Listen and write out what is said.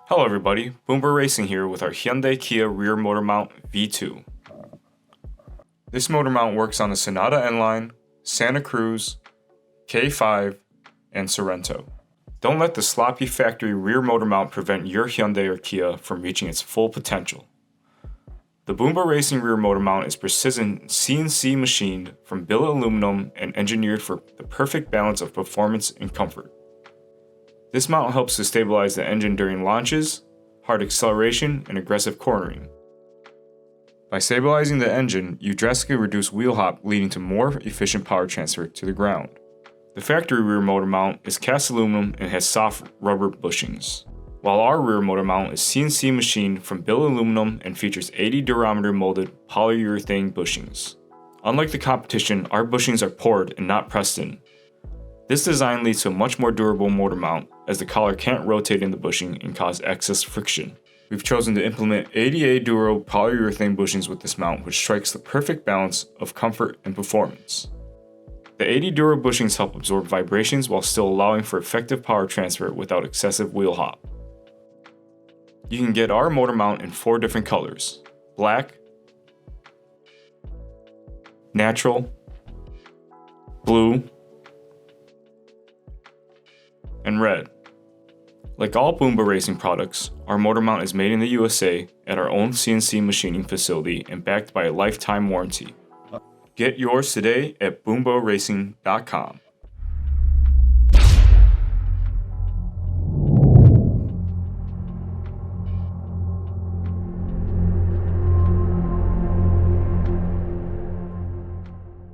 Hello everybody, Boomba Racing here with our Hyundai Kia rear motor mount V2. This motor mount works on the Sonata N-Line, Santa Cruz, K5, and Sorento. Don't let the sloppy factory rear motor mount prevent your Hyundai or Kia from reaching its full potential. The Boomba Racing rear motor mount is precision CNC machined from billet aluminum and engineered for the perfect balance of performance and comfort. This mount helps to stabilize the engine during launches, hard acceleration, and aggressive cornering. By stabilizing the engine, you drastically reduce wheel hop, leading to more efficient power transfer to the ground. The factory rear motor mount is cast aluminum and has soft rubber bushings, while our rear motor mount is CNC machined from billet aluminum and features 80 Durometer molded polyurethane bushings. Unlike the competition, our bushings are poured and not pressed in. This design leads to a much more durable motor mount, as the collar can't rotate in the bushing and cause excess friction. We've chosen to implement 80A Duro polyurethane bushings with this mount, which strikes the perfect balance of comfort and performance. The 80 Duro bushings help absorb vibrations while still allowing for effective power transfer without excessive wheel hop. You can get our motor mount in 4 different colors: black, natural, blue, and red. Like all Boomba Racing products, our motor mount is made in the USA at our own CNC machining facility and backed by a lifetime warranty. Get yours today at boombaracing.com.